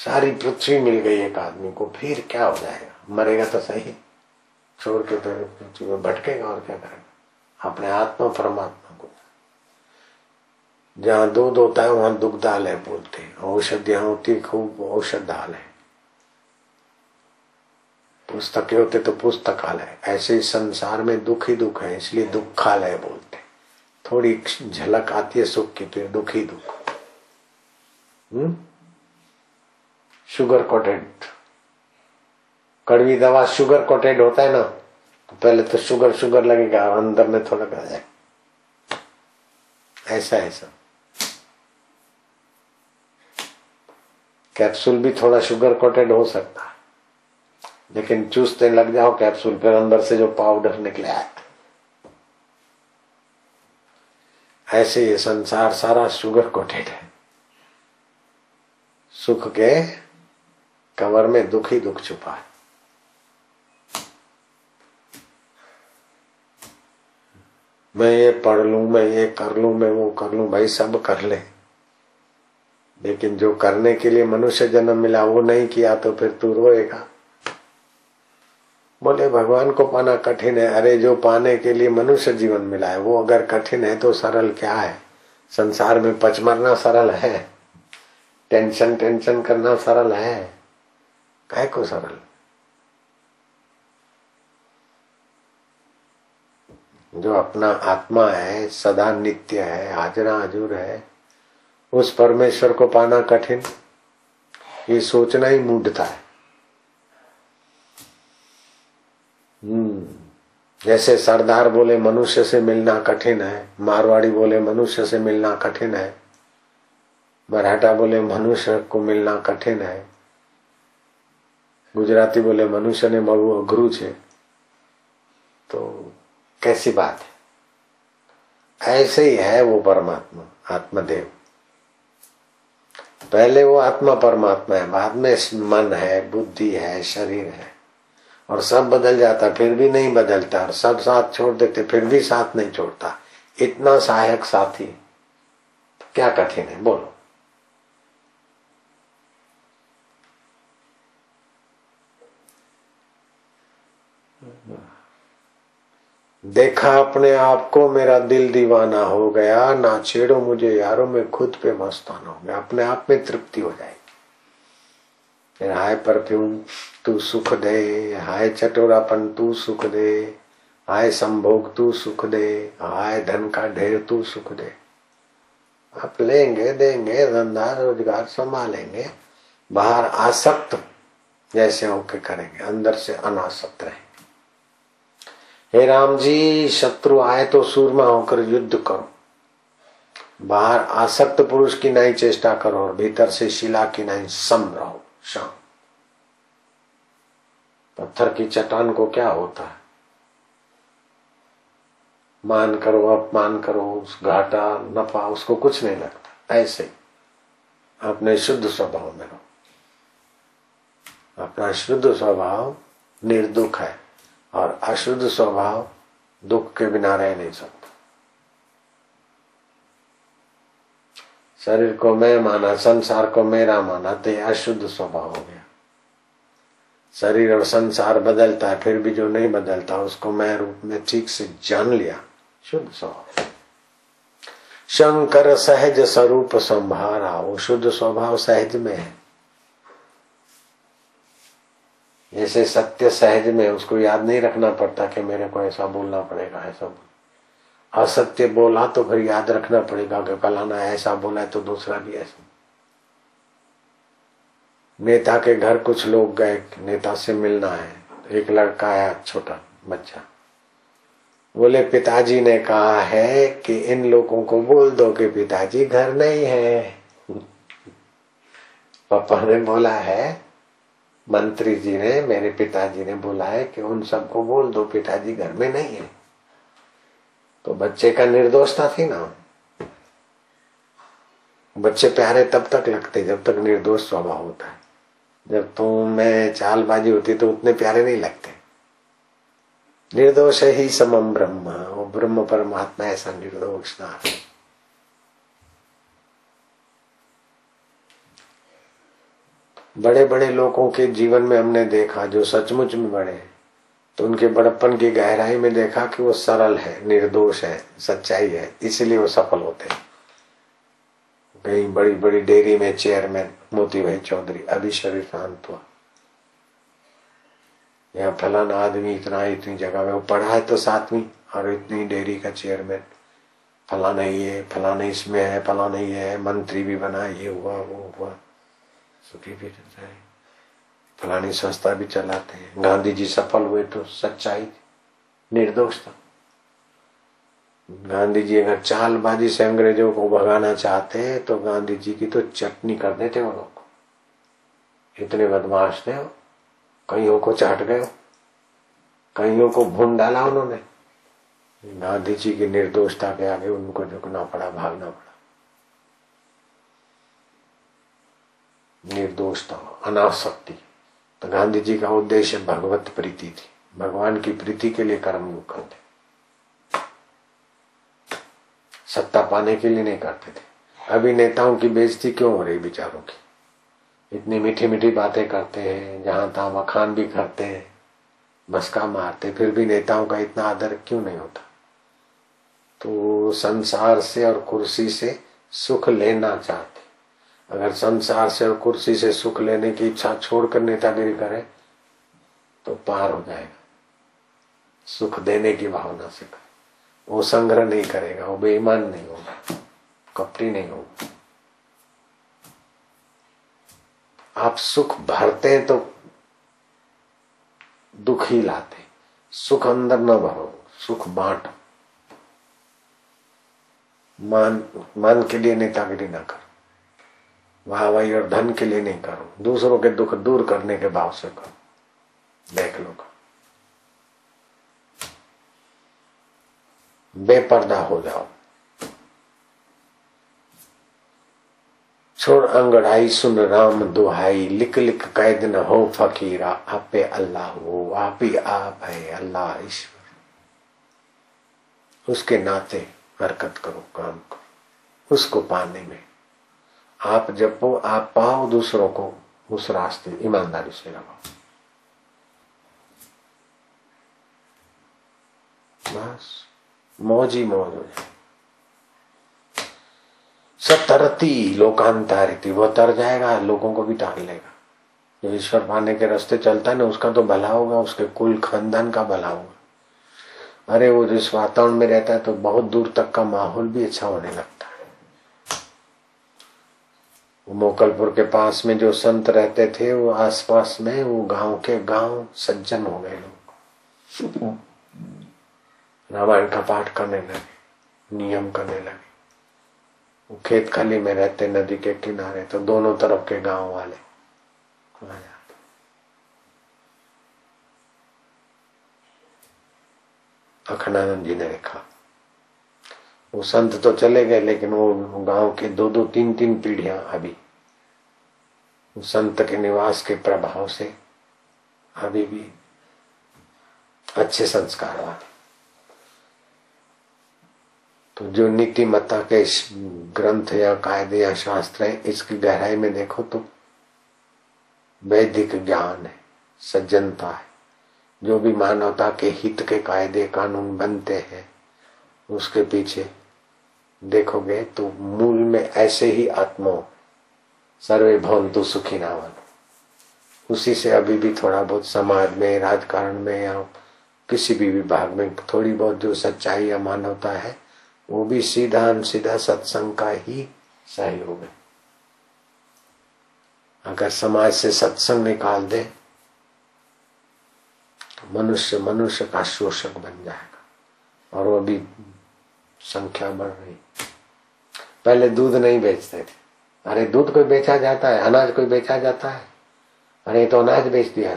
सारी पृथ्वी मिल गई एक आदमी को, फिर क्या हो जाएगा? मरेगा तो सही, छोड़ के फिर पृथ्वी में भटकेगा और क्या करेगा? अपने आत्मा परमात्मा को। जहाँ दूध होता है वहां दुग्धालय बोलते हैं, औषधियां होती खूब औषधालय, पुस्तकें होते तो पुस्तकालय। ऐसे ही संसार में दुख ही दुख है, इसलिए दुखालय बोलते। थोड़ी झलक आती है सुख की तो दुख ही दुख। शुगर कोटेड कड़वी दवा, शुगर कोटेड होता है ना, तो पहले तो शुगर शुगर लगेगा, अंदर में थोड़ा कर जाए। ऐसा ऐसा कैप्सूल भी थोड़ा शुगर कोटेड हो सकता है, लेकिन चूसते लग जाओ कैप्सूल, फिर अंदर से जो पाउडर निकले आए। ऐसे ये संसार सारा शुगर कोटेड है। सुख के कवर में दुख ही दुख छुपा है। मैं ये पढ़ लूं, मैं ये कर लूं, मैं वो कर लूं, भाई सब कर ले, लेकिन जो करने के लिए मनुष्य जन्म मिला वो नहीं किया तो फिर तू रोएगा। बोले भगवान को पाना कठिन है। अरे जो पाने के लिए मनुष्य जीवन मिला है वो अगर कठिन है तो सरल क्या है? संसार में पच मरना सरल है, टेंशन टेंशन करना सरल है, काहे को सरल? जो अपना आत्मा है, सदा नित्य है, हाजरा हजूर है, उस परमेश्वर को पाना कठिन, ये सोचना ही मूढ़ता है। जैसे सरदार बोले मनुष्य से मिलना कठिन है, मारवाड़ी बोले मनुष्य से मिलना कठिन है, मराठा बोले मनुष्य को मिलना कठिन है, गुजराती बोले मनुष्य ने મળવું અઘરું છે। तो कैसी बात है? ऐसे ही है वो परमात्मा, आत्मदेव। पहले वो आत्मा परमात्मा है, बाद में मन है, बुद्धि है, शरीर है, और सब बदल जाता फिर भी नहीं बदलता, और सब साथ छोड़ देते फिर भी साथ नहीं छोड़ता। इतना सहायक साथी, क्या कठिन है बोलो? देखा अपने आप को मेरा दिल दीवाना हो गया, ना छेड़ो मुझे यारों में खुद पे मस्ताना हो गया। अपने आप में तृप्ति हो जाएगी। फिर हाय परफ्यूम तू सुख दे, हाय चटोरापन तू सुख दे, हाय संभोग तू सुख दे, हाय धन का ढेर तू सुख दे। आप लेंगे देंगे, धंधा रोजगार संभालेंगे, बाहर आसक्त जैसे होके करेंगे, अंदर से अनासक्त रहेंगे। हे राम जी, शत्रु आए तो सूरमा होकर युद्ध करो, बाहर आसक्त पुरुष की नहीं चेष्टा करो और भीतर से शिला की नहीं सम रहो, शांत। पत्थर की चट्टान को क्या होता है? मान करो अपमान करो, घाटा नफा उसको कुछ नहीं लगता। ऐसे अपने शुद्ध स्वभाव में रहो। अपना शुद्ध स्वभाव निर्दुख है, और अशुद्ध स्वभाव दुख के बिना रह नहीं सकता। शरीर को मैं माना, संसार को मेरा माना, तो यह अशुद्ध स्वभाव हो गया। शरीर और संसार बदलता है, फिर भी जो नहीं बदलता उसको मैं रूप में ठीक से जान लिया, शुद्ध स्वभाव। शंकर सहज स्वरूप संभारा, वो शुद्ध स्वभाव सहज में है। जैसे सत्य सहज में, उसको याद नहीं रखना पड़ता कि मेरे को ऐसा बोलना पड़ेगा, ऐसा बोल। असत्य बोला तो फिर याद रखना पड़ेगा कि फलाना ऐसा बोला है तो दूसरा भी ऐसा। नेता के घर कुछ लोग गए, नेता से मिलना है। एक लड़का आया, छोटा बच्चा, बोले पिताजी ने कहा है कि इन लोगों को बोल दो कि पिताजी घर नहीं है। पापा ने बोला है, मंत्री जी ने, मेरे पिताजी ने बोला है कि उन सबको बोल दो पिताजी घर में नहीं है। तो बच्चे का निर्दोषता थी ना। बच्चे प्यारे तब तक लगते जब तक निर्दोष स्वभाव होता है। जब तुम में चालबाजी होती तो उतने प्यारे नहीं लगते। निर्दोष ही समम ब्रह्म, वो ब्रह्म परमात्मा ऐसा निर्दोष ना। बड़े बड़े लोगों के जीवन में हमने देखा जो सचमुच में बड़े हैं, तो उनके बड़प्पन की गहराई में देखा कि वो सरल है, निर्दोष है, सच्चाई है, इसलिए वो सफल होते हैं। कहीं बड़ी बड़ी डेयरी में चेयरमैन मोती भाई चौधरी, अभी शरीर शांत हुआ। यहाँ फलाना आदमी इतनी जगह में वो पढ़ा है तो 7वीं, और इतनी डेयरी का चेयरमैन, फलाना ये, फलाना इसमें है, फलाना ये है, मंत्री भी बना, ये हुआ वो हुआ, सुखी भी रहता है, फलानी संस्था भी चलाते हैं। गांधी जी सफल हुए तो सच्चाई, निर्दोषता। गांधी जी अगर चालबाजी से अंग्रेजों को भगाना चाहते तो गांधी जी की तो चटनी कर देते वो लोग, इतने बदमाश थे। कईयों को चाट गए, कईयों को भून डाला उन्होंने। गांधी जी की निर्दोषता के आगे उनको झुकना पड़ा, भागना पड़ा। निर्दोषता, अनासक्ति। तो गांधी जी का उद्देश्य भगवत प्रीति थी, भगवान की प्रीति के लिए कर्मयोग करते, सत्ता पाने के लिए नहीं करते थे। अभी नेताओं की बेइज्जती क्यों हो रही बेचारों की, इतनी मीठी मीठी बातें करते हैं, जहां तहां वखान भी करते हैं, मस्का मारते, फिर भी नेताओं का इतना आदर क्यों नहीं होता? तो संसार से और कुर्सी से सुख लेना चाहते। अगर संसार से और कुर्सी से सुख लेने की इच्छा छोड़कर नेतागिरी करे तो पार हो जाएगा। सुख देने की भावना से करे, वो संग्रह नहीं करेगा, वो बेईमान नहीं होगा, कपटी नहीं होगा। आप सुख भरते हैं तो दुख ही लाते। सुख अंदर न भरो, सुख बांटो। मान के लिए नेतागिरी ना करो, वाहवाही और धन के लिए नहीं करो, दूसरों के दुख दूर करने के भाव से करो। देख लो, बेपर्दा हो जाओ, छोड़ अंगड़ाई, सुन राम दुहाई, लिख लिख कैद न हो फकीरा, आपे अल्लाह हो, आप ही आप है अल्लाह ईश्वर। उसके नाते हरकत करो, काम करो, उसको पाने में आप जपो, आप पाओ, दूसरों को उस रास्ते ईमानदारी से लगाओ। बस मौज ही मौज हो जाए। सतरती लोकांतरिती, वो तर जाएगा, लोगों को भी तार लेगा। जो ईश्वर पाने के रास्ते चलता है ना, उसका तो भला होगा, उसके कुल खानदान का भला होगा। अरे वो जिस वातावरण में रहता है तो बहुत दूर तक का माहौल भी अच्छा होने लगता है। वो मोकलपुर के पास में जो संत रहते थे, वो आसपास में वो गांव के गांव सज्जन हो गए लोग, रामायण का पाठ करने लगे, नियम करने लगे। वो खेत खाली में रहते नदी के किनारे, तो दोनों तरफ के गांव वाले आ जाते। अखंडानंद जी ने लिखा, वो संत तो चले गए, लेकिन वो गांव के 2-2, 3-3 पीढ़ियां अभी उस संत के निवास के प्रभाव से अभी भी अच्छे संस्कार वाले। तो जो नीतिमत्ता के ग्रंथ या कायदे या शास्त्र है, इसकी गहराई में देखो तो वैदिक ज्ञान है, सज्जनता है। जो भी मानवता के हित के कायदे कानून बनते हैं, उसके पीछे देखोगे तो मूल में ऐसे ही आत्मा सर्वे भवन्तु सुखिनः, उसी से अभी भी थोड़ा बहुत समाज में, राजकारण में या किसी भी विभाग में थोड़ी बहुत जो सच्चाई या मानवता है, वो भी सीधा अनसीधा सत्संग का ही सहयोग है। अगर समाज से सत्संग निकाल दे तो मनुष्य मनुष्य का शोषक बन जाएगा। और वो भी संख्या बढ़ रही। पहले दूध नहीं बेचते थे, अरे दूध कोई बेचा जाता है, अनाज कोई बेचा जाता है, अरे तो अनाज बेच दिया।